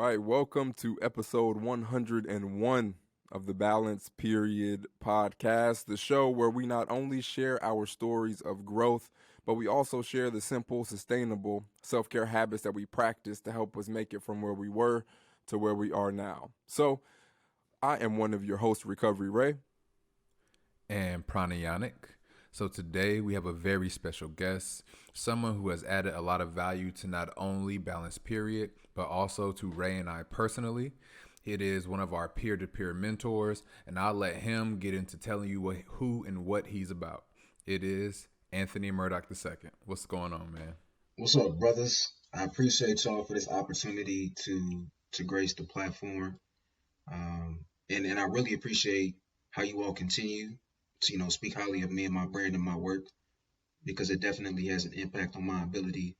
right, welcome to episode 101 of the Balance Period podcast, the show where we not only share our stories of growth, but we also share the simple, sustainable self care habits that we practice to help us make it from where we were to where we are now. So, I am one of your hosts, Recovery Ray. And Pranayanic. So today we have a very special guest, someone who has added a lot of value to not only Balance Period, but also to Ray and I personally. It is one of our peer-to-peer mentors, and I'll let him get into telling you who and what he's about. It is Anthony Murdoch II. What's going on, man? What's up, brothers? I appreciate y'all for this opportunity to grace the platform, and I really appreciate how you all continue to speak highly of me and my brand and my work, because it definitely has an impact on my ability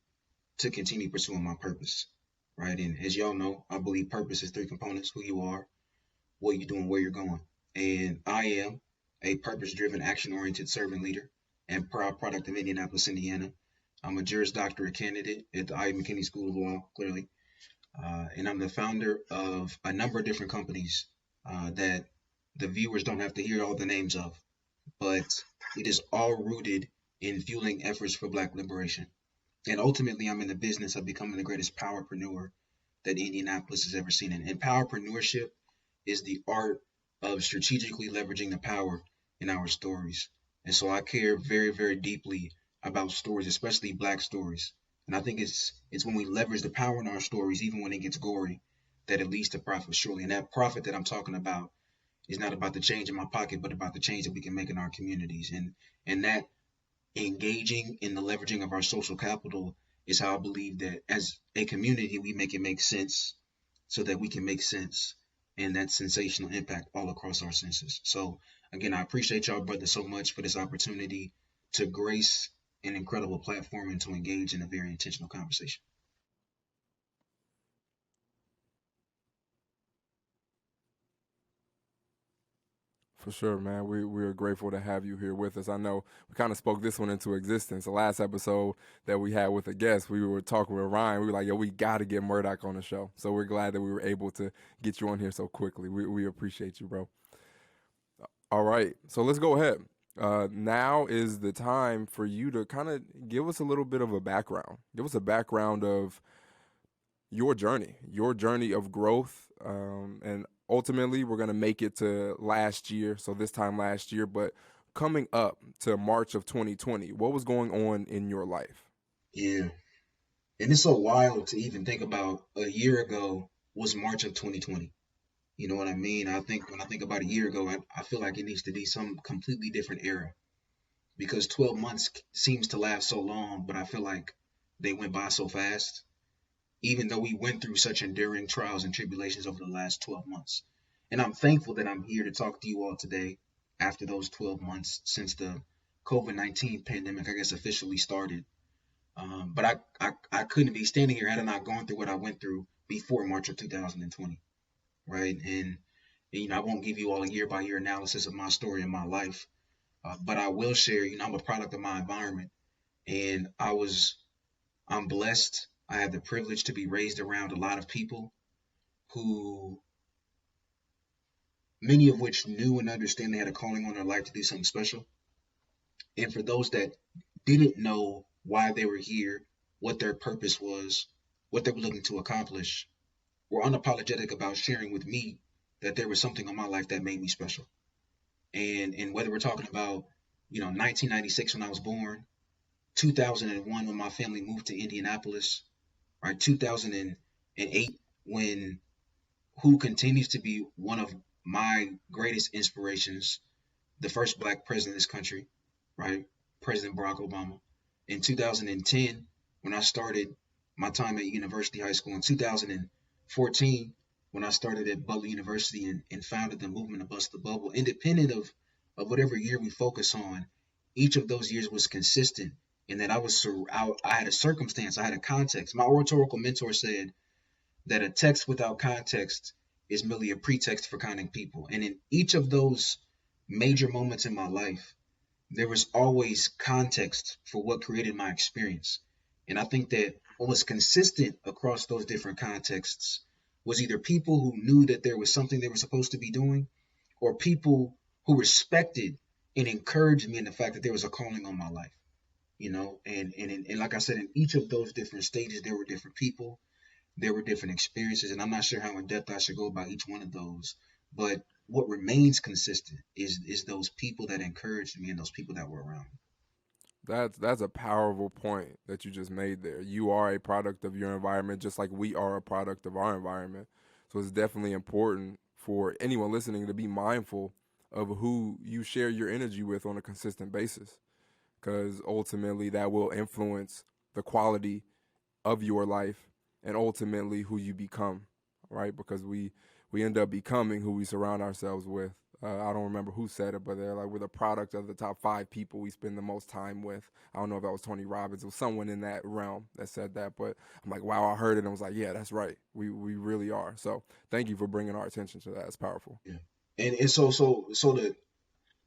to continue pursuing my purpose, right? And as y'all know, I believe purpose is three components: who you are, what you're doing, where you're going. And I am a purpose-driven, action-oriented servant leader and proud product of Indianapolis, Indiana. I'm a Juris Doctorate candidate at the I. McKinney School of Law, clearly. And I'm the founder of a number of different companies that the viewers don't have to hear all the names of, but it is all rooted in fueling efforts for Black liberation. And ultimately, I'm in the business of becoming the greatest powerpreneur that Indianapolis has ever seen. And powerpreneurship is the art of strategically leveraging the power in our stories. And so I care very, very deeply about stories, especially Black stories. And I think it's when we leverage the power in our stories, even when it gets gory, that it leads to profit, surely. And that profit that I'm talking about is not about the change in my pocket, but about the change that we can make in our communities. And that engaging in the leveraging of our social capital is how I believe that as a community, we make it make sense so that we can make sense, and that sensational impact all across our senses. So again, I appreciate y'all, brother, so much for this opportunity to grace an incredible platform and to engage in a very intentional conversation. For sure, man. We are grateful to have you here with us. I know we kind of spoke this one into existence. The last episode that we had with a guest, we were talking with Ryan. We were like, yo, we got to get Murdoch on the show. So we're glad that we were able to get you on here so quickly. We appreciate you, bro. All right. So let's go ahead. Now is the time for you to kind of give us a little bit of a background. Give us a background of your journey of growth, and ultimately we're gonna make it to last year. So this time last year, but coming up to March of 2020, what was going on in your life? Yeah. And it's so wild to even think about a year ago was March of 2020. You know what I mean? I think when I think about a year ago, I feel like it needs to be some completely different era, because 12 months seems to last so long, but I feel like they went by so fast, even though we went through such enduring trials and tribulations over the last 12 months. And I'm thankful that I'm here to talk to you all today after those 12 months since the COVID-19 pandemic, I guess, officially started. But I couldn't be standing here had I not gone through what I went through before March of 2020, right? And I won't give you all a year by year analysis of my story and my life, but I will share. I'm a product of my environment, and I'm blessed. I have the privilege to be raised around a lot of people who, many of which knew and understand they had a calling on their life to do something special. And for those that didn't know why they were here, what their purpose was, what they were looking to accomplish, were unapologetic about sharing with me that there was something in my life that made me special. And whether we're talking about, 1996 when I was born, 2001 when my family moved to Indianapolis, right? 2008 when who continues to be one of my greatest inspirations, the first Black president of this country, right? President Barack Obama. In 2010, when I started my time at University High School. In 2014, when I started at Butler University and founded the movement to bust the bubble. Independent of whatever year we focus on, each of those years was consistent in that I had a circumstance, I had a context. My oratorical mentor said that a text without context is merely a pretext for conning people. And in each of those major moments in my life, there was always context for what created my experience. And I think that what was consistent across those different contexts was either people who knew that there was something they were supposed to be doing, or people who respected and encouraged me in the fact that there was a calling on my life. And like I said, in each of those different stages, there were different people, there were different experiences, and I'm not sure how in depth I should go about each one of those. But what remains consistent is those people that encouraged me and those people that were around me. That's a powerful point that you just made there. You are a product of your environment, just like we are a product of our environment. So it's definitely important for anyone listening to be mindful of who you share your energy with on a consistent basis, because ultimately that will influence the quality of your life and ultimately who you become, right? Because we end up becoming who we surround ourselves with. I don't remember who said it, but they're like, we're the product of the top 5 people we spend the most time with. I don't know if that was Tony Robbins. It was someone in that realm that said that, but I'm like, wow, I heard it and I was like, yeah, that's right. We really are. So thank you for bringing our attention to that. It's powerful. Yeah. And so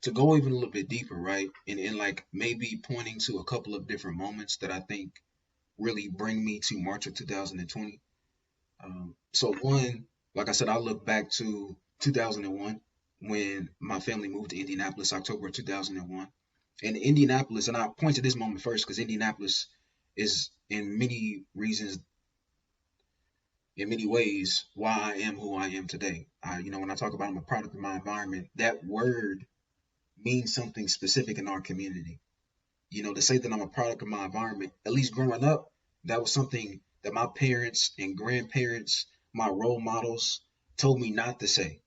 to go even a little bit deeper, right? And like maybe pointing to a couple of different moments that I think really bring me to March of 2020. So one, like I said, I look back to 2001 when my family moved to Indianapolis, October of 2001. And Indianapolis, and I point to this moment first because Indianapolis is in many ways, why I am who I am today. When I talk about I'm a product of my environment, that word means something specific in our community. To say that I'm a product of my environment, at least growing up, that was something that my parents and grandparents, my role models, told me not to say,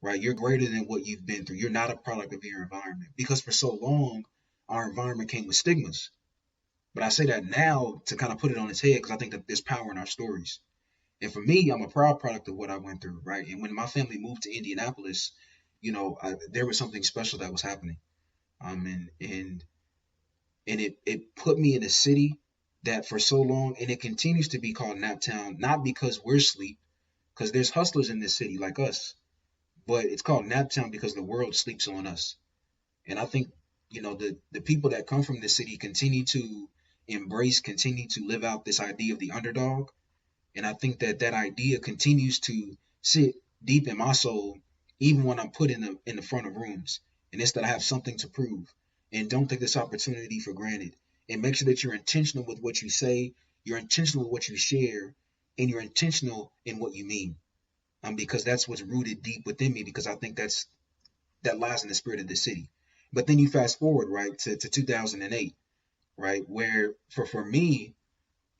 right? You're greater than what you've been through. You're not a product of your environment. Because for so long, our environment came with stigmas. But I say that now to kind of put it on its head because I think that there's power in our stories. And for me, I'm a proud product of what I went through, right? And when my family moved to Indianapolis, there was something special that was happening. And it put me in a city that for so long, and it continues to be called Naptown, not because we're asleep, because there's hustlers in this city like us, but it's called Naptown because the world sleeps on us. And I think, the people that come from this city continue to continue to live out this idea of the underdog. And I think that that idea continues to sit deep in my soul, even when I'm put in the front of rooms. And it's that I have something to prove. And don't take this opportunity for granted. And make sure that you're intentional with what you say, you're intentional with what you share, and you're intentional in what you mean. Because that's what's rooted deep within me. Because I think that lies in the spirit of the city. But then you fast forward, right, to 2008, right, where for me,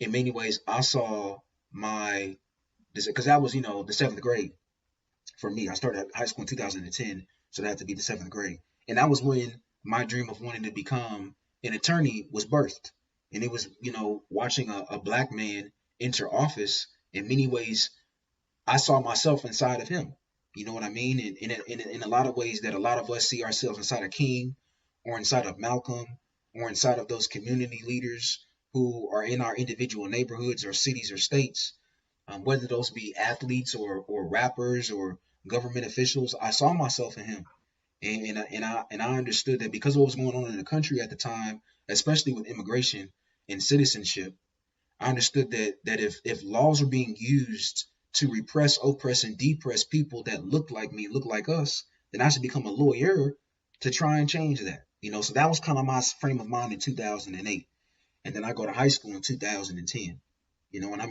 in many ways, I saw because that was, the seventh grade for me. I started high school in 2010, so that had to be the seventh grade. And that was when my dream of wanting to become an attorney was birthed. And it was, watching a black man enter office. In many ways, I saw myself inside of him. You know what I mean? And in a lot of ways that a lot of us see ourselves inside of King or inside of Malcolm or inside of those community leaders who are in our individual neighborhoods or cities or states, whether those be athletes or rappers or government officials. I saw myself in him. And I understood that because of what was going on in the country at the time, especially with immigration and citizenship, I understood that if laws are being used to repress, oppress, and depress people that look like me, look like us, then I should become a lawyer to try and change that. So that was kind of my frame of mind in 2008. And then I go to high school in 2010. And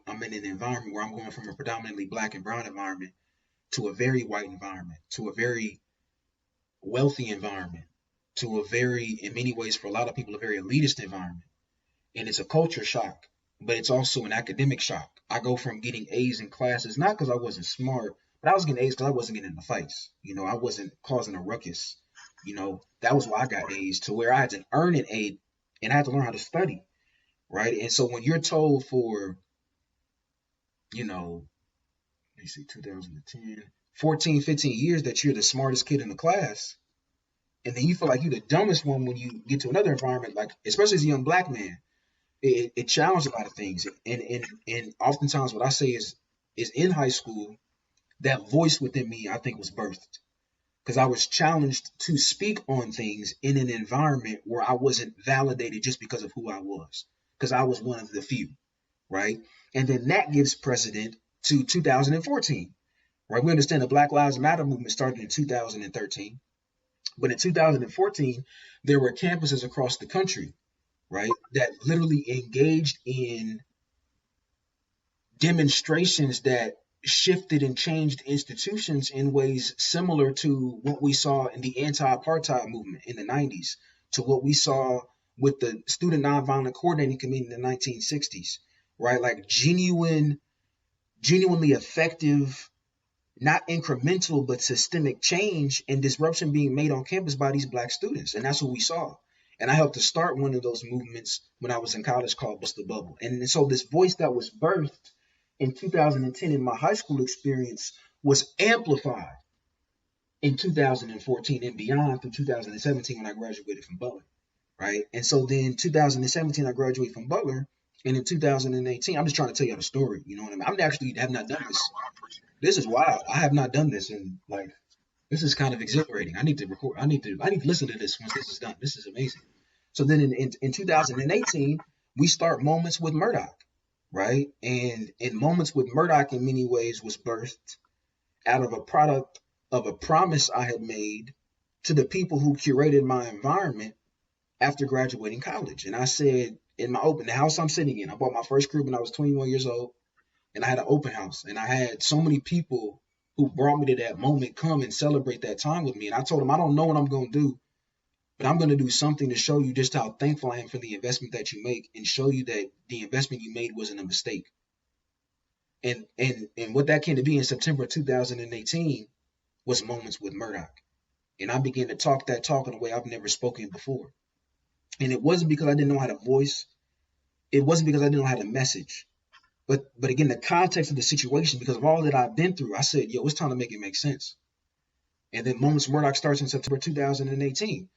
I'm in an environment where I'm going from a predominantly black and brown environment to a very white environment, to a very wealthy environment, to a very, in many ways, for a lot of people, a very elitist environment. And it's a culture shock, but it's also an academic shock. I go from getting A's in classes, not because I wasn't smart, but I was getting A's because I wasn't getting in the fights. I wasn't causing a ruckus. That was why I got A's, to where I had to earn an A and I had to learn how to study, right? And so when you're told for, let me see, 2010, 14, 15 years that you're the smartest kid in the class, and then you feel like you're the dumbest one when you get to another environment, like especially as a young black man, it challenged a lot of things. And oftentimes what I say is in high school, that voice within me, I think, was birthed. Because I was challenged to speak on things in an environment where I wasn't validated just because of who I was. Because I was one of the few, right? And then that gives precedent to 2014, right? We understand the Black Lives Matter movement started in 2013, but in 2014, there were campuses across the country, right, that literally engaged in demonstrations that shifted and changed institutions in ways similar to what we saw in the anti-apartheid movement in the 90s, to what we saw with the Student Nonviolent Coordinating Committee in the 1960s, right? Like genuinely effective, not incremental, but systemic change and disruption being made on campus by these Black students. And that's what we saw. And I helped to start one of those movements when I was in college called Bust the Bubble. And so this voice that was birthed in 2010 in my high school experience was amplified in 2014 and beyond through 2017 when I graduated from Butler, right? And so then 2017, I graduated from Butler. And in 2018, I'm just trying to tell you the story. You know what I mean? I'm actually have not done this. This is wild. I have not done this. And like, this is kind of exhilarating. I need to record. I need to listen to this once this is done. This is amazing. So then in 2018, we start Moments with Murdoch, right? And in Moments with Murdoch in many ways was birthed out of a product of a promise I had made to the people who curated my environment after graduating college. And I said in the house I'm sitting in, I bought my first crib when I was 21 years old, and I had an open house. And I had so many people who brought me to that moment come and celebrate that time with me. And I told them, I don't know what I'm going to do, but I'm going to do something to show you just how thankful I am for the investment that you make and show you that the investment you made wasn't a mistake. And what that came to be in September 2018 was Moments with Murdoch. And I began to talk that talk in a way I've never spoken before. And it wasn't because I didn't know how to voice. It wasn't because I didn't know how to message. But again, the context of the situation, because of all that I've been through, I said, yo, it's time to make it make sense. And then Moments with Murdoch starts in September 2018.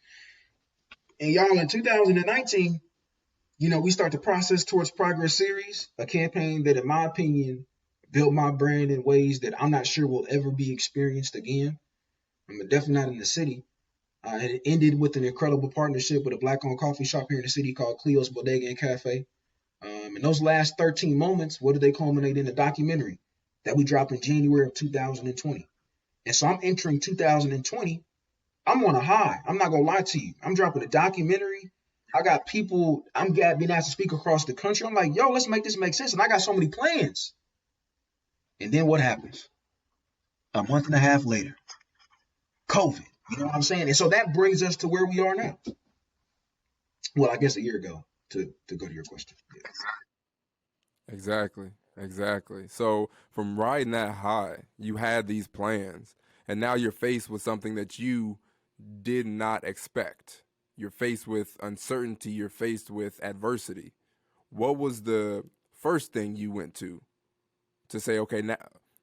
And y'all, in 2019, we start the Process Towards Progress series, a campaign that, in my opinion, built my brand in ways that I'm not sure will ever be experienced again. I'm definitely not in the city. And it ended with an incredible partnership with a Black-owned coffee shop here in the city called Cleo's Bodega and Cafe. And those last 13 moments, what did they culminate in? A documentary that we dropped in January of 2020. And so I'm entering 2020. I'm on a high. I'm not going to lie to you. I'm dropping a documentary. I got people, I'm being asked to speak across the country. I'm like, yo, let's make this make sense. And I got so many plans. And then what happens? A month and a half later, COVID. You know what I'm saying? And so that brings us to where we are now. Well, I guess a year ago, to go to your question. Yeah. Exactly. So from riding that high, you had these plans, and now you're faced with something that you did not expect. You're faced with uncertainty. You're faced with adversity. What was the first thing you went to say, okay, now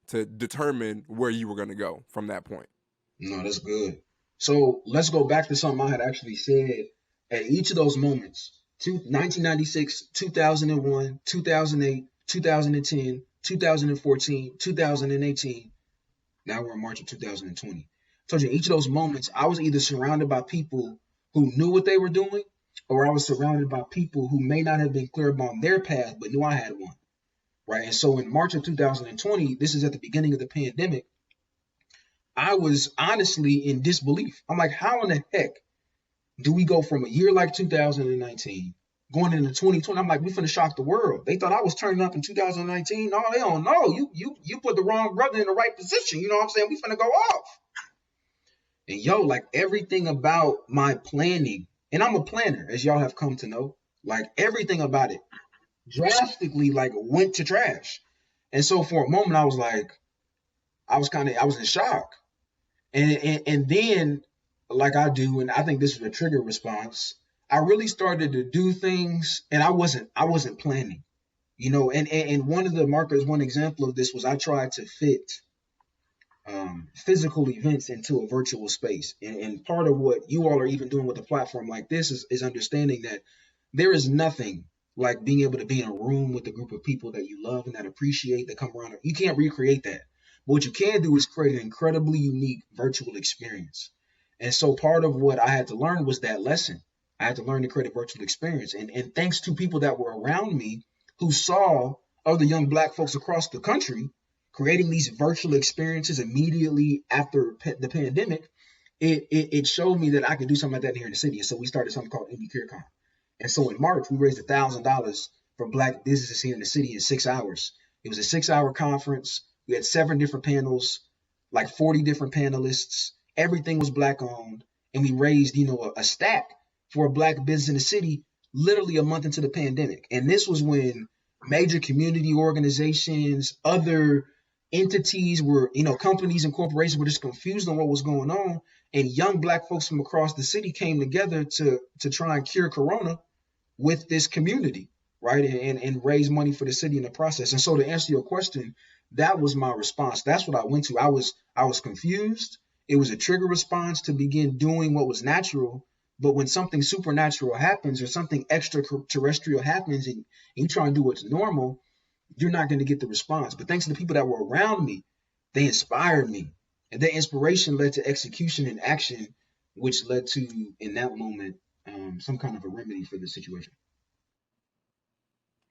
to determine where you were going to go from that point? No, that's good. So let's go back to something I had actually said at each of those moments. 1996, 2001, 2008, 2010, 2014, 2018. Now we're in March of 2020. I told you, each of those moments, I was either surrounded by people who knew what they were doing, or I was surrounded by people who may not have been clear about their path, but knew I had one. Right. And so in March of 2020, this is at the beginning of the pandemic, I was honestly in disbelief. I'm like, how in the heck do we go from a year like 2019 going into 2020? I'm like, we finna shock the world. They thought I was turning up in 2019. No, they don't know. You put the wrong brother in the right position. You know what I'm saying? We finna go off. And yo, like everything about my planning, and I'm a planner, as y'all have come to know, like everything about it drastically like went to trash. And so for a moment, I was like, I was in shock. And then, like I do, and I think this is a trigger response, I really started to do things, and I wasn't planning, and one of the markers, one example of this was I tried to fit physical events into a virtual space. And part of what you all are even doing with a platform like this is understanding that there is nothing like being able to be in a room with a group of people that you love and that appreciate, that come around. You can't recreate that. But what you can do is create an incredibly unique virtual experience. And so part of what I had to learn was that lesson. I had to learn to create a virtual experience. And thanks to people that were around me who saw other young Black folks across the country creating these virtual experiences immediately after the pandemic, it showed me that I could do something like that here in the city. And so we started something called Indie CareCon. And so in March, we raised $1,000 for Black businesses here in the city in 6 hours. It was a 6-hour conference. We had 7 different panels, like 40 different panelists. Everything was Black owned. And we raised, a stack for a Black business in the city literally a month into the pandemic. And this was when major community organizations, other entities were, companies and corporations were just confused on what was going on. And young Black folks from across the city came together to try and cure Corona with this community, right? And raise money for the city in the process. And so to answer your question, that was my response. That's what I went to. I was confused. It was a trigger response to begin doing what was natural. But when something supernatural happens or something extraterrestrial happens and you try and do what's normal, you're not going to get the response. But thanks to the people that were around me, they inspired me. And that inspiration led to execution and action, which led to, in that moment, some kind of a remedy for the situation.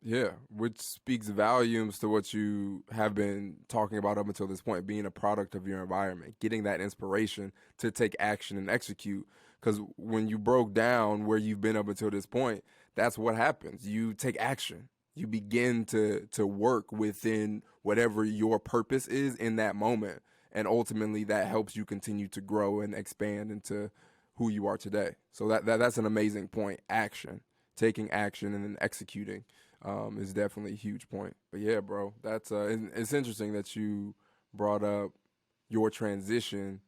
Yeah, which speaks volumes to what you have been talking about up until this point, being a product of your environment, getting that inspiration to take action and execute. Because when you broke down where you've been up until this point, that's what happens. You take action. You begin to work within whatever your purpose is in that moment. And ultimately, that helps you continue to grow and expand into who you are today. So that's an amazing point. Action, taking action and then executing is definitely a huge point. But yeah, bro, that's it's interesting that you brought up your transition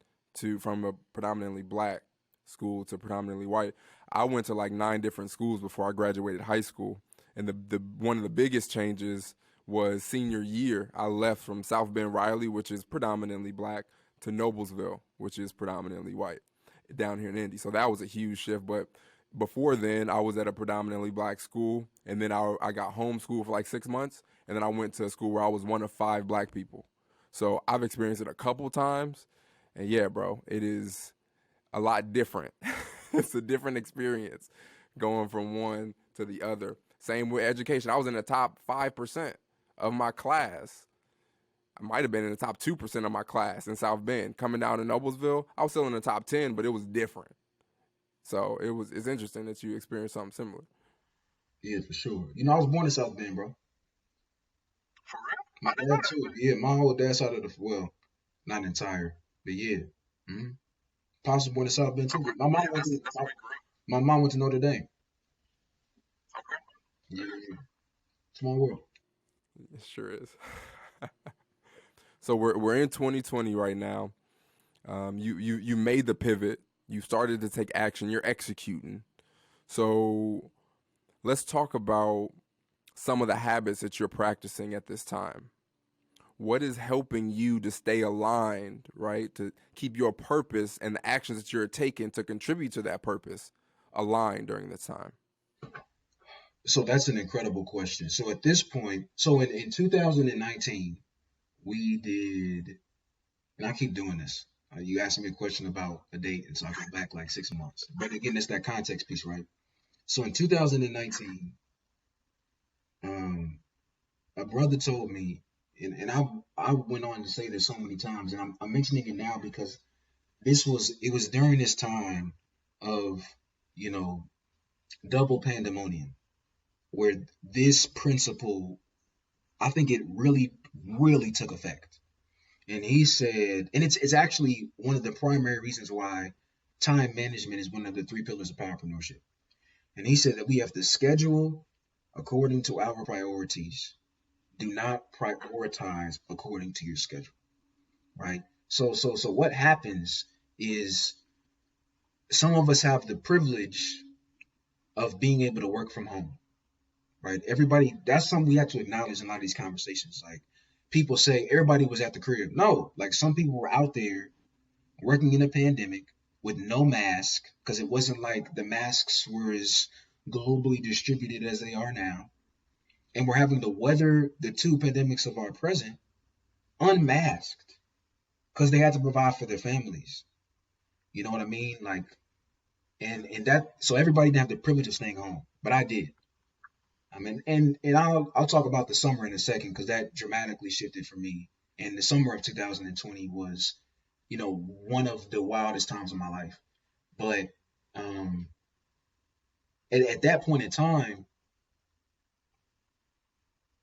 from a predominantly Black school to predominantly white. I went to like 9 different schools before I graduated high school, and the one of the biggest changes was senior year. I left from South Bend Riley, which is predominantly Black, to Noblesville, which is predominantly white, down here in Indy. So that was a huge shift. But before then, I was at a predominantly Black school, and then I got homeschooled for like 6 months, and then I went to a school where I was one of 5 Black people. So I've experienced it a couple times, and yeah, bro, it is a lot different. It's a different experience going from one to the other. Same with education. I was in the top 5% of my class. I might have been in the top 2% of my class in South Bend. Coming down to Noblesville, I was still in the top 10, but it was different. So it's interesting that you experienced something similar. Yeah, for sure. I was born in South Bend, bro. For real? My dad too. Yeah, my whole dad's side of not entire, but yeah. Mm-hmm. Pops was born in South Bend too. Okay. My mom Yeah, went to that's where we grew up. my mom went to Notre Dame. Okay. Yeah, small world. It sure is. So we're in 2020 right now. You made the pivot. You started to take action. You're executing. So let's talk about some of the habits that you're practicing at this time. What is helping you to stay aligned, right? To keep your purpose and the actions that you're taking to contribute to that purpose aligned during this time? So that's an incredible question. So at this point, in 2019, we did, and I keep doing this. You asked me a question about a date, and so I go back like 6 months. But again, it's that context piece, right? So in 2019, a brother told me, and I went on to say this so many times, and I'm mentioning it now because it was during this time of, double pandemonium, where this principle, I think it really, really took effect. And he said, and it's actually one of the primary reasons why time management is one of the 3 pillars of powerpreneurship. And he said that we have to schedule according to our priorities. Do not prioritize according to your schedule, right? So what happens is some of us have the privilege of being able to work from home, right? Everybody, that's something we have to acknowledge in a lot of these conversations. Like, people say everybody was at the crib. No, like some people were out there working in a pandemic with no mask, because it wasn't like the masks were as globally distributed as they are now. And we're having to weather the 2 pandemics of our present unmasked because they had to provide for their families. You know what I mean? Like, and that, so everybody didn't have the privilege of staying home, but I did. I mean, and I'll talk about the summer in a second because that dramatically shifted for me And the summer of 2020 was, one of the wildest times of my life. But at that point in time,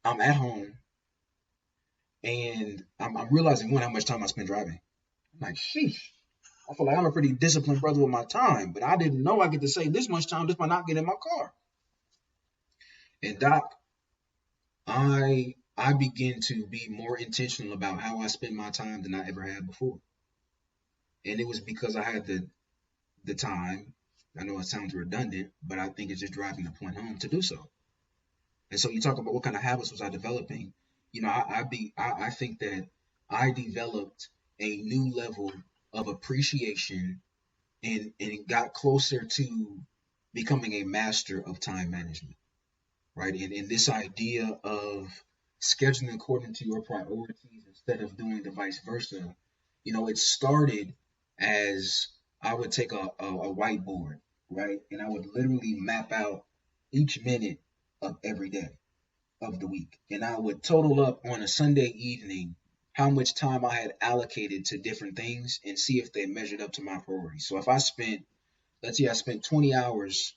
I'm at home and I'm realizing how much time I spend driving. I'm like, sheesh. I feel like I'm a pretty disciplined brother with my time, but I didn't know I get to save this much time just by not getting in my car. And Doc, I begin to be more intentional about how I spend my time than I ever had before. And it was because I had the time. I know it sounds redundant, but I think it's just driving the point home to do so. And so you talk about what kind of habits was I developing. I think that I developed a new level of appreciation and got closer to becoming a master of time management, right? And this idea of scheduling according to your priorities instead of doing the vice versa, it started as I would take a whiteboard, right? And I would literally map out each minute of every day of the week. And I would total up on a Sunday evening how much time I had allocated to different things and see if they measured up to my priorities. So if I spent, let's say I spent 20 hours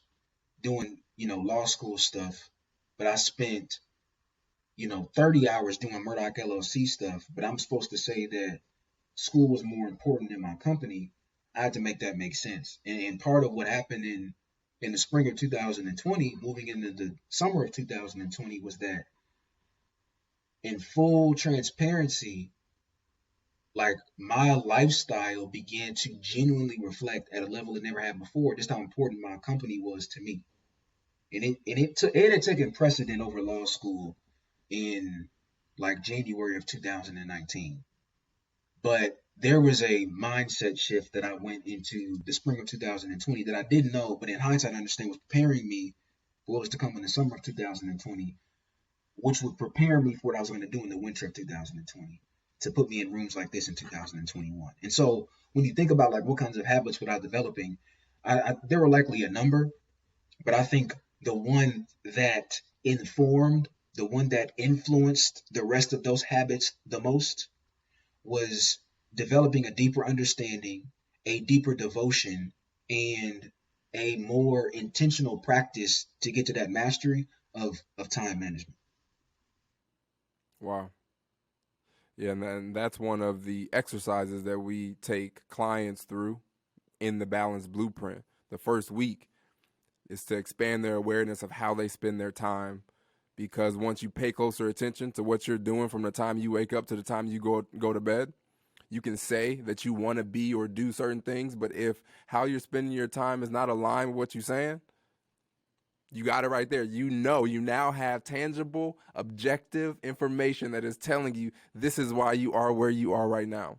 doing, law school stuff, but I spent, 30 hours doing Murdoch LLC stuff, but I'm supposed to say that school was more important than my company, I had to make that make sense. And part of what happened in the spring of 2020, moving into the summer of 2020, was that in full transparency, like my lifestyle began to genuinely reflect at a level it never had before, just how important my company was to me. And it had taken precedent over law school in like January of 2019. But there was a mindset shift that I went into the spring of 2020 that I didn't know, but in hindsight, I understand was preparing me for what was to come in the summer of 2020, which would prepare me for what I was going to do in the winter of 2020 to put me in rooms like this in 2021. And so when you think about like what kinds of habits was I developing, there were likely a number, but I think the one that informed, the one that influenced the rest of those habits the most was developing a deeper understanding, a deeper devotion, and a more intentional practice to get to that mastery of time management. Wow. Yeah, and that's one of the exercises that we take clients through in the Balance Blueprint. The first week is to expand their awareness of how they spend their time, because once you pay closer attention to what you're doing from the time you wake up to the time you go to bed, you can say that you want to be or do certain things, but if how you're spending your time is not aligned with what you're saying, you got it right there. You now have tangible, objective information that is telling you this is why you are where you are right now.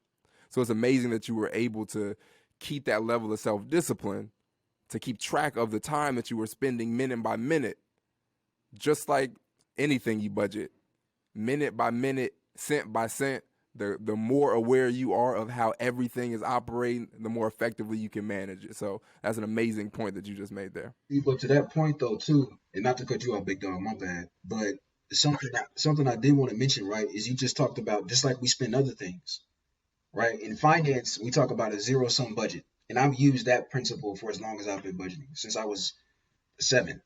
So it's amazing that you were able to keep that level of self-discipline, to keep track of the time that you were spending minute by minute, just like anything you budget, minute by minute, cent by cent. The more aware you are of how everything is operating, the more effectively you can manage it. So that's an amazing point that you just made there. But to that point though too, and not to cut you off, big dog, my bad, but something I did want to mention, right, is you just talked about just like we spend other things, right? In finance, we talk about a zero-sum budget. And I've used that principle for as long as I've been budgeting, since I was 7,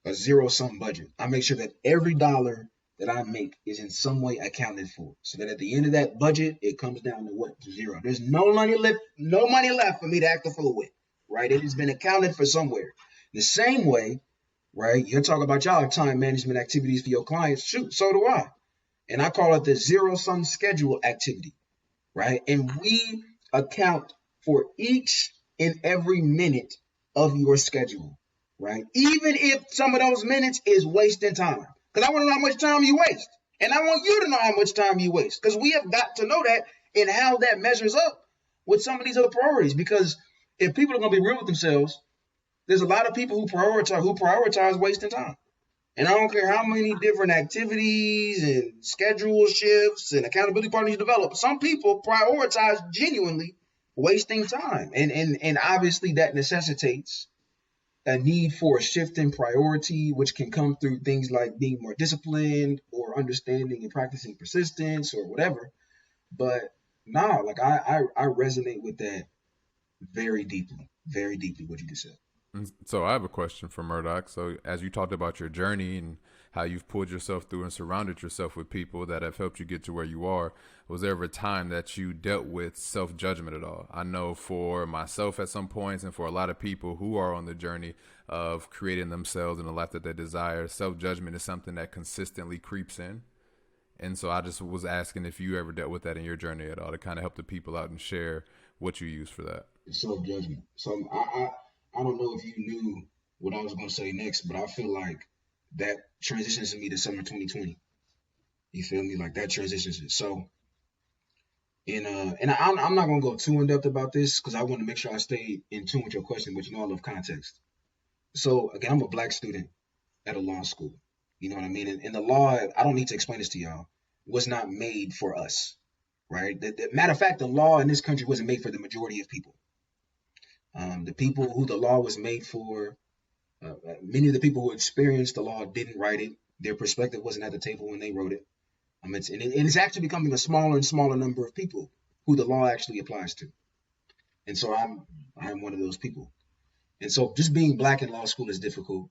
a zero-sum budget. I make sure that every dollar that I make is in some way accounted for, so that at the end of that budget, it comes down to what? To zero. There's no money left for me to act a fool with, right? It has been accounted for somewhere. The same way, right? You're talking about y'all time management activities for your clients. Shoot, so do I. And I call it the zero-sum schedule activity, right? And we account for each and every minute of your schedule, right? Even if some of those minutes is wasting time. Because I want to know how much time you waste. And I want you to know how much time you waste. Because we have got to know that and how that measures up with some of these other priorities. Because if people are going to be real with themselves, there's a lot of people who prioritize wasting time. And I don't care how many different activities and schedule shifts and accountability partners you develop. Some people prioritize genuinely wasting time. And obviously that necessitates a need for a shift in priority, which can come through things like being more disciplined or understanding and practicing persistence or whatever. But nah, like I resonate with that very deeply what you just said. So I have a question for Murdoch. So as you talked about your journey and how you've pulled yourself through and surrounded yourself with people that have helped you get to where you are, was there ever a time that you dealt with self-judgment at all? I know for myself at some points and for a lot of people who are on the journey of creating themselves and the life that they desire, self-judgment is something that consistently creeps in. And so I just was asking if you ever dealt with that in your journey at all to kind of help the people out and share what you use for that. Self judgment. So I don't know if you knew what I was gonna say next, but I feel like that transitions me to summer 2020. You feel me? Like that transitions it. So I'm not gonna go too in depth about this because I want to make sure I stay in tune with your question, but I love context. So again, I'm a black student at a law school. You know what I mean? And the law, I don't need to explain this to y'all, was not made for us, right? Matter of fact, the law in this country wasn't made for the majority of people. The people who the law was made for, many of the people who experienced the law didn't write it. Their perspective wasn't at the table when they wrote it. It's actually becoming a smaller and smaller number of people who the law actually applies to. And so I'm one of those people. And so just being black in law school is difficult,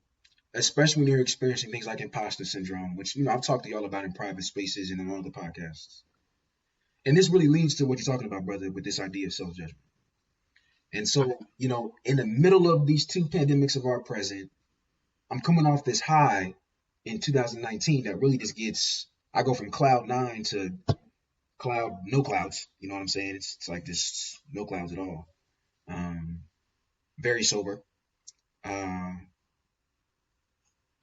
especially when you're experiencing things like imposter syndrome, which I've talked to y'all about in private spaces and in other podcasts. And this really leads to what you're talking about, brother, with this idea of self-judgment. And so, in the middle of these two pandemics of our present, I'm coming off this high in 2019 that really just I go from cloud 9 to no clouds. You know what I'm saying? It's like just no clouds at all. Very sober.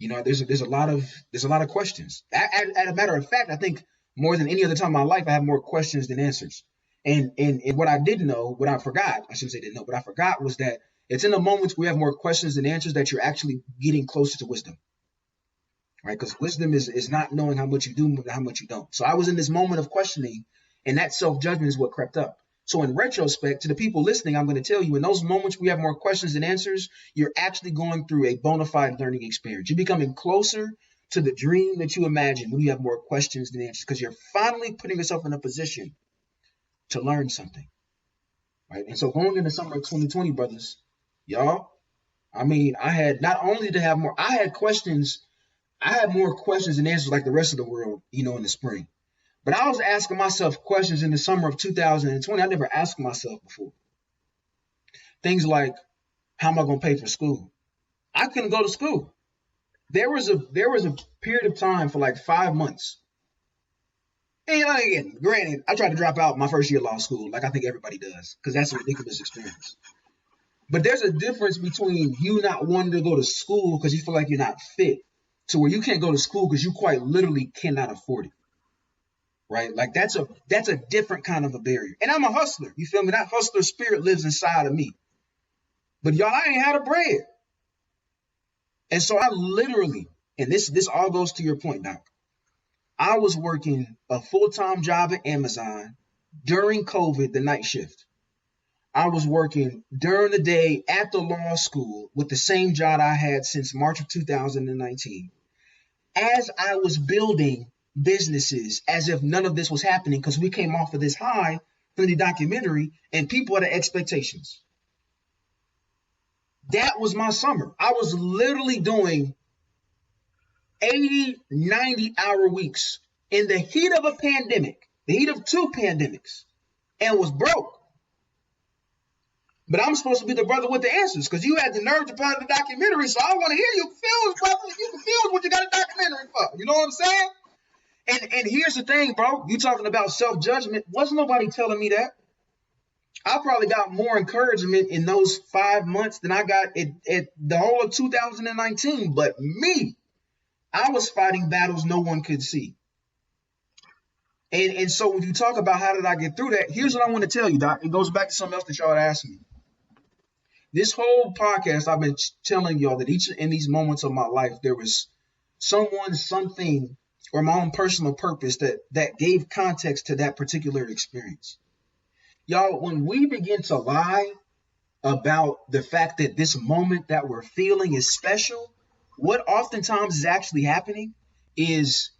There's a lot of questions. At a matter of fact, I think more than any other time in my life, I have more questions than answers. And what I didn't know, what I forgot, I shouldn't say didn't know, but I forgot was that it's in the moments where you have more questions than answers that you're actually getting closer to wisdom, right? Because wisdom is not knowing how much you do and how much you don't. So I was in this moment of questioning, and that self-judgment is what crept up. So in retrospect, to the people listening, I'm going to tell you, in those moments where you have more questions than answers, you're actually going through a bona fide learning experience. You're becoming closer to the dream that you imagine when you have more questions than answers, because you're finally putting yourself in a position to learn something, right? And so going into summer of 2020, brothers, y'all, I had not only to have more, I had more questions than answers like the rest of the world, in the spring. But I was asking myself questions in the summer of 2020 I never asked myself before. Things like, how am I going to pay for school? I couldn't go to school. There was a period of time for like 5 months. And again, granted, I tried to drop out my first year of law school, like I think everybody does, because that's a ridiculous experience. But there's a difference between you not wanting to go to school because you feel like you're not fit, to where you can't go to school because you quite literally cannot afford it, right? Like that's a different kind of a barrier. And I'm a hustler, you feel me? That hustler spirit lives inside of me. But y'all, I ain't had a bread. And so I literally, and this all goes to your point, Doc. I was working a full-time job at Amazon during COVID, the night shift. I was working during the day at the law school with the same job I had since March of 2019. As I was building businesses as if none of this was happening, because we came off of this high from the documentary and people had expectations. That was my summer. I was literally doing 80, 90-hour weeks in the heat of a pandemic, the heat of two pandemics, and was broke. But I'm supposed to be the brother with the answers because you had the nerve to part of the documentary, so I want to hear you confused, brother. You confused what you got a documentary for. You know what I'm saying? And here's the thing, bro. You talking about self-judgment. Wasn't nobody telling me that. I probably got more encouragement in those 5 months than I got at the whole of 2019. But me, I was fighting battles no one could see. And so when you talk about how did I get through that, here's what I want to tell you, Doc. It goes back to something else that y'all had asked me. This whole podcast, I've been telling y'all that each in these moments of my life, there was someone, something, or my own personal purpose that gave context to that particular experience. Y'all, when we begin to lie about the fact that this moment that we're feeling is special, what oftentimes is actually happening is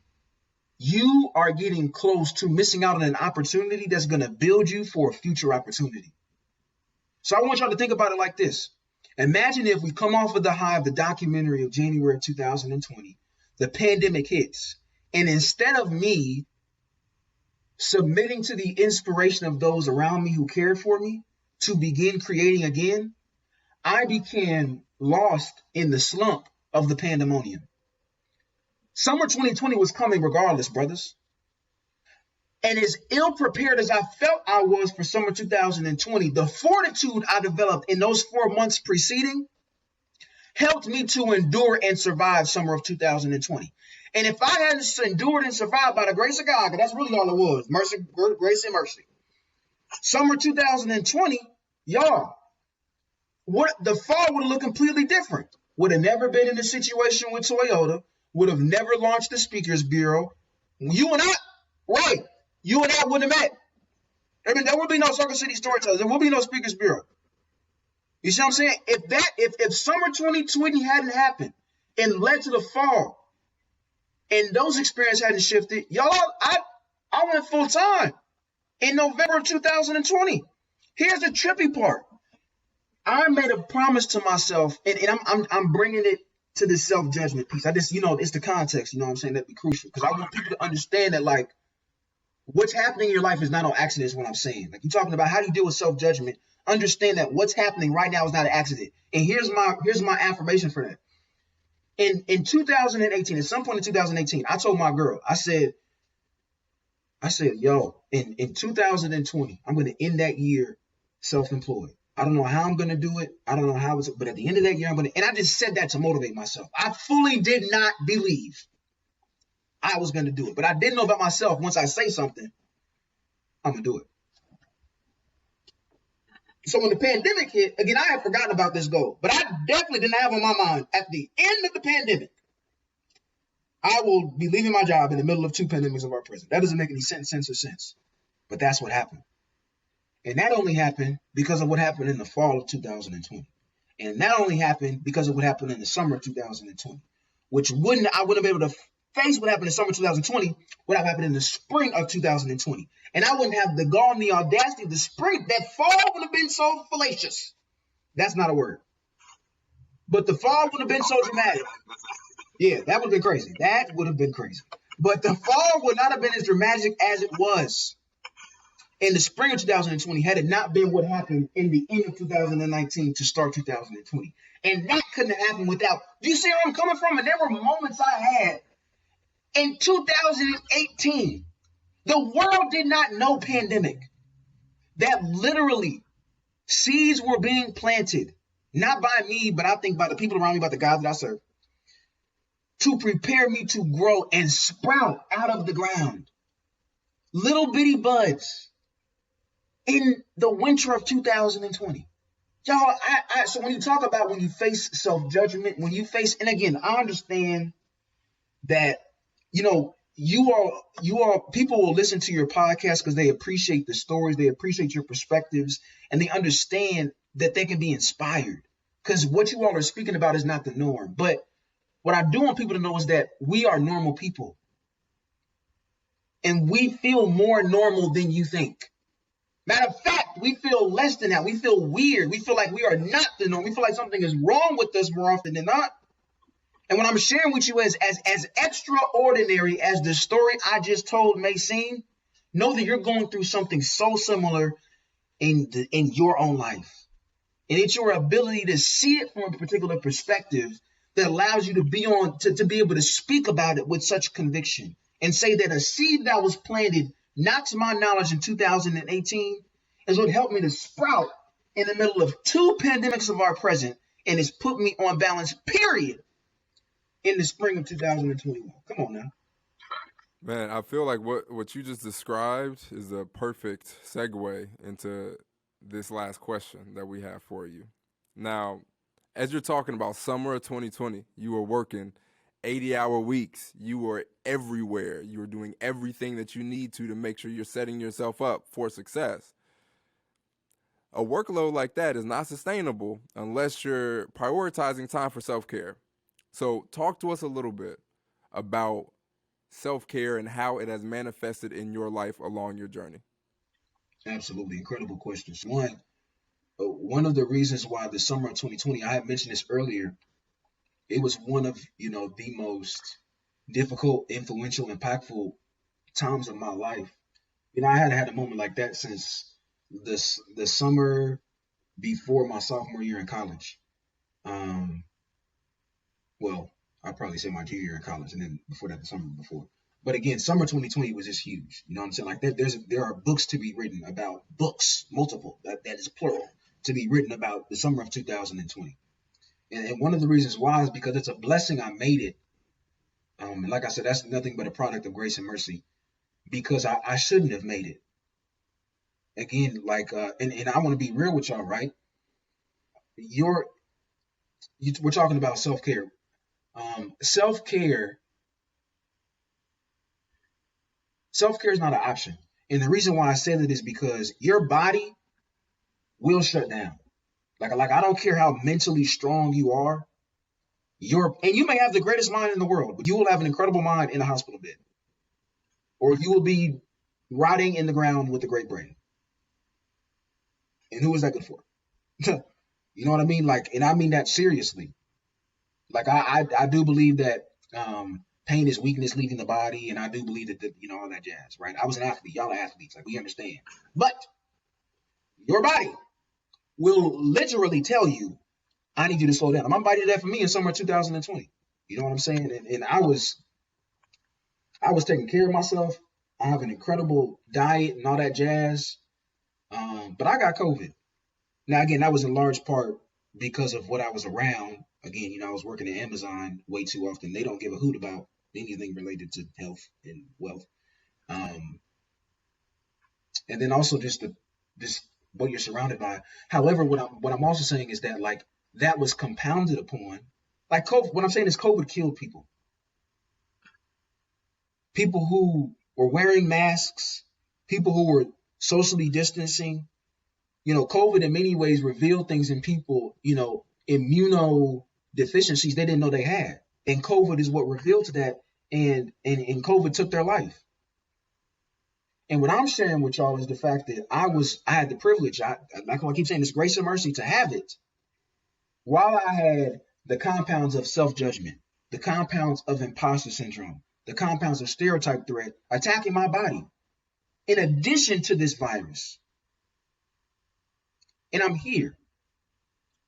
you are getting close to missing out on an opportunity that's going to build you for a future opportunity. So I want y'all to think about it like this. Imagine if we come off of the high of the documentary of January of 2020, the pandemic hits, and instead of me submitting to the inspiration of those around me who cared for me to begin creating again, I became lost in the slump of the pandemonium. Summer 2020 was coming regardless, brothers. And as ill prepared as I felt I was for summer 2020, the fortitude I developed in those 4 months preceding helped me to endure and survive summer of 2020. And if I hadn't endured and survived by the grace of God, because that's really all it was, mercy, grace and mercy. Summer 2020, y'all, what the fall would have looked completely different. Would have never been in a situation with Toyota, would have never launched the Speakers Bureau. You and I, right, you and I wouldn't have met. I mean, there would be no Circle City Storytellers. There would be no Speakers Bureau. You see what I'm saying? If summer 2020 hadn't happened and led to the fall, and those experiences hadn't shifted, y'all, I went full time in November of 2020. Here's the trippy part. I made a promise to myself, and I'm bringing it to this self-judgment piece. I just, it's the context, you know what I'm saying? That'd be crucial. Because I want people to understand that, like, what's happening in your life is not on accident is what I'm saying. Like, you're talking about how do you deal with self-judgment. Understand that what's happening right now is not an accident. And here's my affirmation for that. In 2018, at some point in 2018, I told my girl, I said, yo, in 2020, I'm going to end that year self-employed. I don't know how I'm going to do it. I don't know how it's, but at the end of that year, and I just said that to motivate myself. I fully did not believe I was going to do it, but I did know about myself. Once I say something, I'm going to do it. So when the pandemic hit, again, I had forgotten about this goal, but I definitely didn't have on my mind at the end of the pandemic, I will be leaving my job in the middle of 2 pandemics of our prison. That doesn't make any sense, but that's what happened. And that only happened because of what happened in the fall of 2020. And that only happened because of what happened in the summer of 2020, which I wouldn't have been able to face what happened in summer 2020, what happened in the spring of 2020. And I wouldn't have the gall and the audacity of the spring. That fall would have been so fallacious. That's not a word. But the fall would have been so dramatic. Yeah, that would have been crazy. That would have been crazy. But the fall would not have been as dramatic as it was in the spring of 2020 had it not been what happened in the end of 2019 to start 2020. And that couldn't have happened without, do you see where I'm coming from? And there were moments I had in 2018. The world did not know pandemic. That literally seeds were being planted, not by me, but I think by the people around me, by the God that I serve, to prepare me to grow and sprout out of the ground. Little bitty buds in the winter of 2020. Y'all, so when you talk about when you face self-judgment, when you face, and again, I understand that, you all people will listen to your podcast because they appreciate the stories, they appreciate your perspectives, and they understand that they can be inspired because what you all are speaking about is not the norm. But what I do want people to know is that we are normal people. And we feel more normal than you think. Matter of fact, we feel less than that. We feel weird. We feel like we are not the norm. We feel like something is wrong with us more often than not. And what I'm sharing with you is as extraordinary as the story I just told may seem, know that you're going through something so similar in your own life. And it's your ability to see it from a particular perspective that allows you to be to be able to speak about it with such conviction and say that a seed that was planted, not to my knowledge, in 2018 is what helped me to sprout in the middle of 2 pandemics of our present and has put me on balance, period, in the spring of 2021. Come on now. Man, I feel like what you just described is a perfect segue into this last question that we have for you. Now, as you're talking about summer of 2020, you were working 80-hour weeks. You were everywhere. You were doing everything that you need to make sure you're setting yourself up for success. A workload like that is not sustainable unless you're prioritizing time for self-care. So talk to us a little bit about self-care and how it has manifested in your life along your journey? Absolutely incredible questions. One of the reasons why the summer of 2020, I had mentioned this earlier, it was one of the most difficult, influential, impactful times of my life. I had had a moment like that since the summer before my sophomore year in college. Um, well, I'd probably say my junior year in college, and then before that, the summer before. But again, summer 2020 was just huge. You know what I'm saying? Like there are books to be written about multiple, that is plural, to be written about the summer of 2020. And one of the reasons why is because it's a blessing I made it. And like I said, that's nothing but a product of grace and mercy, because I shouldn't have made it. Again, and I want to be real with y'all, right? We're talking about self-care. Self-care is not an option. And the reason why I say that is because your body will shut down. Like I don't care how mentally strong you are, and you may have the greatest mind in the world, but you will have an incredible mind in a hospital bed. Or you will be rotting in the ground with a great brain. And who is that good for? You know what I mean? Like, and I mean that seriously. Like I do believe that pain is weakness leaving the body, and I do believe that all that jazz, right? I was an athlete, y'all are athletes, like we understand. But your body will literally tell you, I need you to slow down. My body did that for me in summer 2020. You know what I'm saying? And I was taking care of myself. I have an incredible diet and all that jazz. But I got COVID. Now, again, that was in large part because of what I was around. Again, I was working at Amazon way too often. They don't give a hoot about anything related to health and wealth. And then also just what you're surrounded by. However, what I'm also saying is that like that was compounded upon, like COVID. What I'm saying is COVID killed people. People who were wearing masks, people who were socially distancing. COVID in many ways revealed things in people, immunodeficiencies they didn't know they had. And COVID is what revealed to that, and COVID took their life. And what I'm sharing with y'all is the fact that I had the privilege, like I keep saying, this grace and mercy to have it, while I had the compounds of self-judgment, the compounds of imposter syndrome, the compounds of stereotype threat attacking my body, in addition to this virus. And I'm here.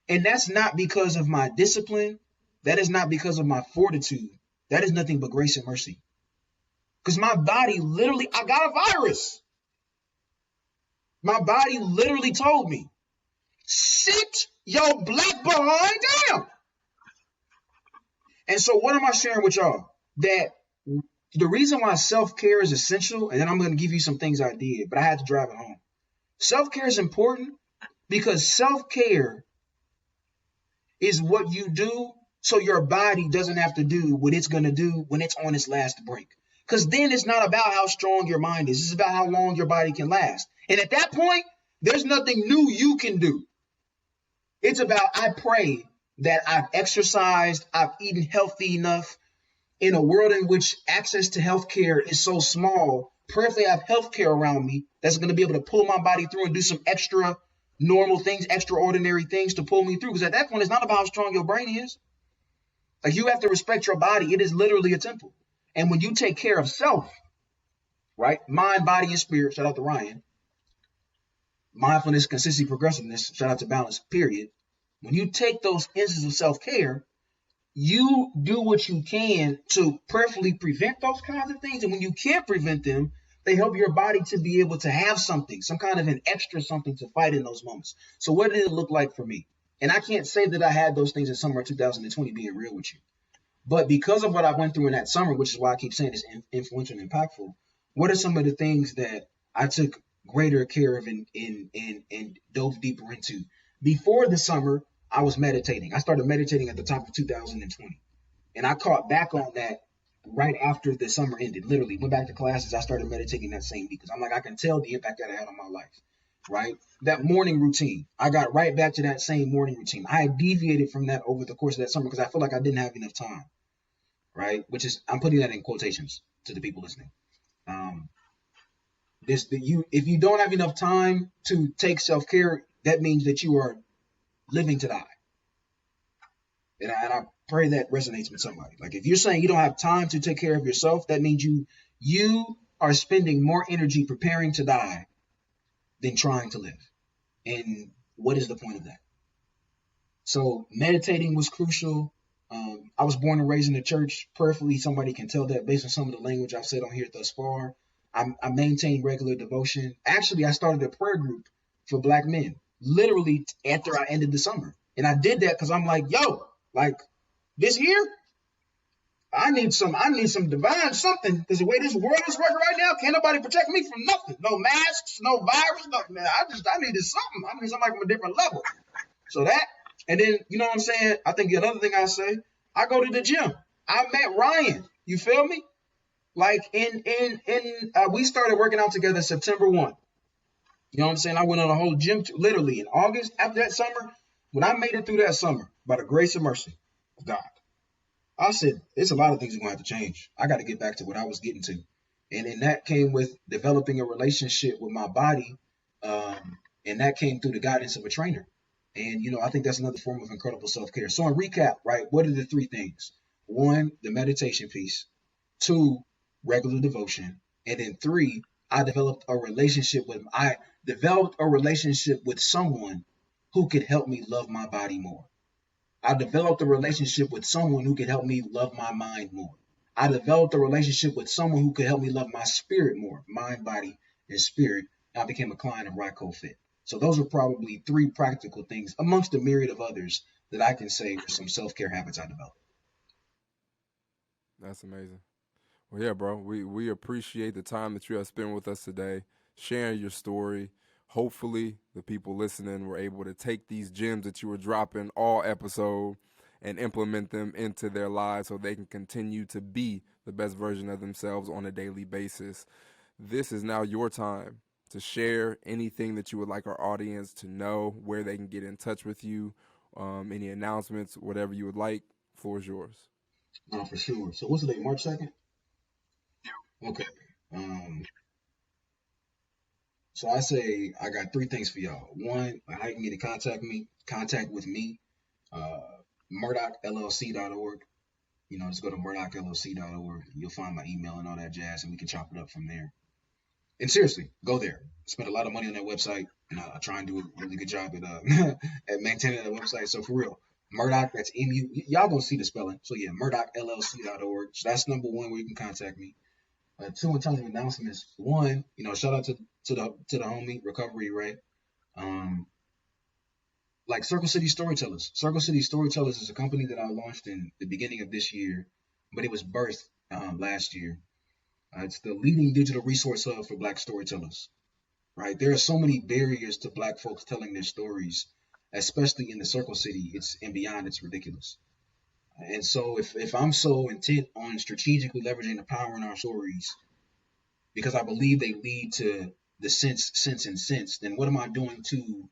And that's not because of my discipline. That is not because of my fortitude. That is nothing but grace and mercy. Because my body literally, I got a virus. My body literally told me, sit your black behind down. And so what am I sharing with y'all? That the reason why self-care is essential, and then I'm going to give you some things I did, but I had to drive it home. Self-care is important because self-care is what you do so your body doesn't have to do what it's going to do when it's on its last brink. Because then it's not about how strong your mind is. It's about how long your body can last. And at that point, there's nothing new you can do. It's about, I pray that I've exercised, I've eaten healthy enough in a world in which access to healthcare is so small. Prayerfully, I have healthcare around me that's going to be able to pull my body through and do some extra normal things, extraordinary things to pull me through. Because at that point, it's not about how strong your brain is. Like, you have to respect your body. It is literally a temple. And when you take care of self, right? Mind, body, and spirit, shout out to Ryan. Mindfulness, consistency, progressiveness, shout out to balance, period. When you take those instances of self-care, you do what you can to prayerfully prevent those kinds of things. And when you can't prevent them, they help your body to be able to have something, some kind of an extra something to fight in those moments. So what did it look like for me? And I can't say that I had those things in summer 2020, being real with you. But because of what I went through in that summer, which is why I keep saying it's influential and impactful, what are some of the things that I took greater care of and dove deeper into? Before the summer, I was meditating. I started meditating at the top of 2020. And I caught back on that right after the summer ended. Literally, went back to classes. I started meditating that same week because I'm like, I can tell the impact that I had on my life, right? That morning routine, I got right back to that same morning routine. I had deviated from that over the course of that summer because I feel like I didn't have enough time, right? Which is, I'm putting that in quotations. to the people listening. If you don't have enough time to take self-care, that means that you are living to die. And I pray that resonates with somebody. Like if you're saying you don't have time to take care of yourself, that means you are spending more energy preparing to die than trying to live. And what is the point of that? So meditating was crucial. I was born and raised in the church. Prayerfully, somebody can tell that based on some of the language I've said on here thus far. I maintain regular devotion. Actually, I started a prayer group for Black men, literally after I ended the summer. And I did that because I'm like, yo, like this year, I need some divine something, because the way this world is working right now, can't nobody protect me from nothing. No masks, no virus, nothing. Man, I needed something. I need somebody from a different level. So that, and then, you know what I'm saying? I think another thing I say, I go to the gym. I met Ryan. You feel me? Like we started working out together September 1. You know what I'm saying? I went on a whole gym literally in August after that summer. When I made it through that summer, by the grace and mercy of God, I said, it's a lot of things we're going to have to change. I got to get back to what I was getting to. And that came with developing a relationship with my body. And that came through the guidance of a trainer. And, you know, I think that's another form of incredible self-care. So in recap, right, what are the three things? 1, the meditation piece. 2, regular devotion. And then 3, I developed a relationship with someone who could help me love my body more. I developed a relationship with someone who could help me love my mind more. I developed a relationship with someone who could help me love my spirit more, mind, body, and spirit. I became a client of Ryco Fit. So those are probably 3 practical things amongst a myriad of others that I can say are some self-care habits I developed. That's amazing. Well, yeah, bro, we appreciate the time that you have spent with us today, sharing your story. Hopefully, the people listening were able to take these gems that you were dropping all episode and implement them into their lives so they can continue to be the best version of themselves on a daily basis. This is now your time to share anything that you would like our audience to know, where they can get in touch with you, any announcements, whatever you would like. Floor is yours. No, for sure. So what's the date? March 2nd? Yeah. Okay. So I say I got 3 things for y'all. 1, how you can get in contact with me, MurdochLLC.org. You know, just go to MurdochLLC.org. You'll find my email and all that jazz, and we can chop it up from there. And seriously, go there. Spend a lot of money on that website, and I try and do a really good job at at maintaining that website. So for real, Murdoch, that's M-U. Y'all gonna see the spelling. So yeah, MurdochLLC.org. So that's number 1 where you can contact me. 2, in terms of announcements. 1, you know, shout out to the homie Recovery, right? Like Circle City Storytellers. Circle City Storytellers is a company that I launched in the beginning of this year, but it was birthed last year. It's the leading digital resource hub for Black storytellers, right? There are so many barriers to Black folks telling their stories, especially in the Circle City. And beyond, it's ridiculous. And so if I'm so intent on strategically leveraging the power in our stories, because I believe they lead to the sense, then what am I doing to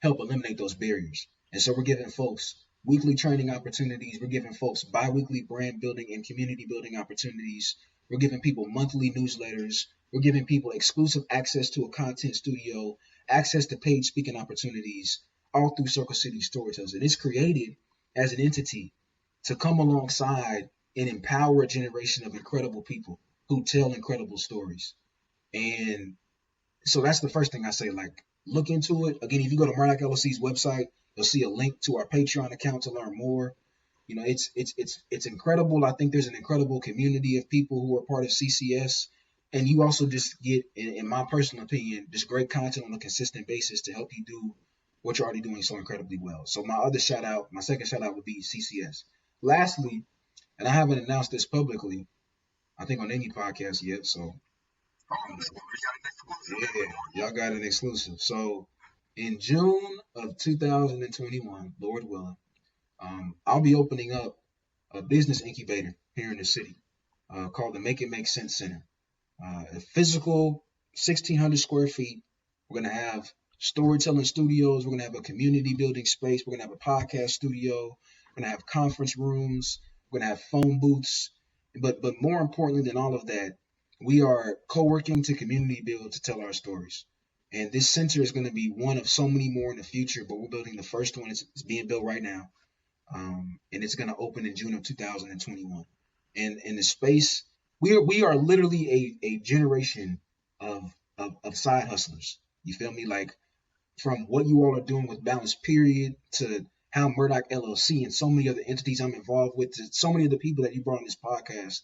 help eliminate those barriers? And so we're giving folks weekly training opportunities. We're giving folks bi-weekly brand building and community building opportunities. We're giving people monthly newsletters. We're giving people exclusive access to a content studio, access to paid speaking opportunities, all through Circle City Storytellers. And it's created as an entity to come alongside and empower a generation of incredible people who tell incredible stories. And so that's the first thing I say, like, look into it. Again, if you go to Murdoch LLC's website, you'll see a link to our Patreon account to learn more. You know, it's incredible. I think there's an incredible community of people who are part of CCS. And you also just get, in my personal opinion, just great content on a consistent basis to help you do what you're already doing so incredibly well. So my second shout out would be CCS. Lastly, and I haven't announced this publicly, I think on any podcast yet, so yeah, y'all got an exclusive. So in June of 2021, Lord willing, I'll be opening up a business incubator here in the city called the Make It Make Sense Center. A physical 1,600 square feet. We're going to have storytelling studios. We're going to have a community building space. We're going to have a podcast studio. We're going to have conference rooms. We're going to have phone booths. But more importantly than all of that, we are co-working to community build to tell our stories. And this center is going to be one of so many more in the future, but we're building the first one. It's being built right now. And it's going to open in June of 2021. And in the space, we are literally a generation of side hustlers. You feel me? Like from what you all are doing with Balance Period to how Murdoch LLC and so many other entities I'm involved with, to so many of the people that you brought on this podcast.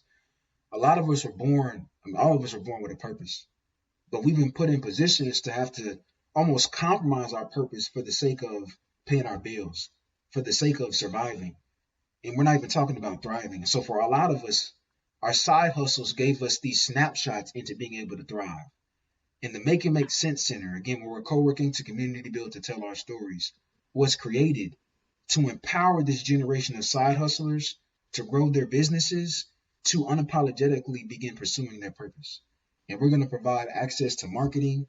A lot of us were born, I mean, all of us are born with a purpose, but we've been put in positions to have to almost compromise our purpose for the sake of paying our bills, for the sake of surviving. And we're not even talking about thriving. And so for a lot of us, our side hustles gave us these snapshots into being able to thrive. And the Make It Make Sense Center, again, where we're co-working to community build to tell our stories, was created to empower this generation of side hustlers to grow their businesses, to unapologetically begin pursuing their purpose. And we're going to provide access to marketing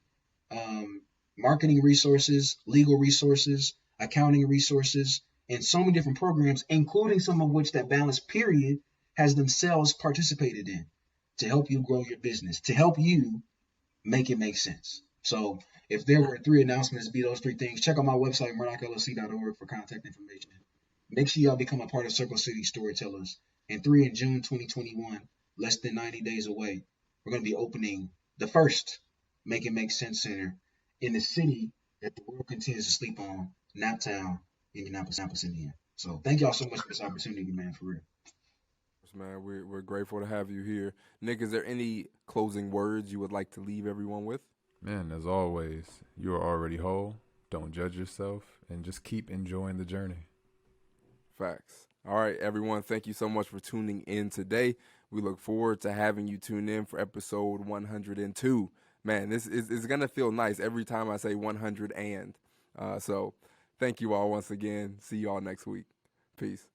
resources, legal resources, accounting resources, and so many different programs, including some of which that Balance Period has themselves participated in to help you grow your business, to help you make it make sense. So if there were 3 announcements, be those 3 things. Check out my website, murdochllc.org, for contact information. Make sure y'all become a part of Circle City Storytellers. And 3, in June 2021, less than 90 days away, we're going to be opening the first Make It Make Sense Center in the city that the world continues to sleep on, Naptown, Indianapolis, Indiana. So thank y'all so much for this opportunity, man, for real. Man, we're grateful to have you here. Nick, is there any closing words you would like to leave everyone with? Man, as always, you are already whole. Don't judge yourself and just keep enjoying the journey. Facts. All right, everyone, thank you so much for tuning in today. We look forward to having you tune in for episode 102. Man, this is going to feel nice every time I say 100 and. So thank you all once again. See y'all next week. Peace.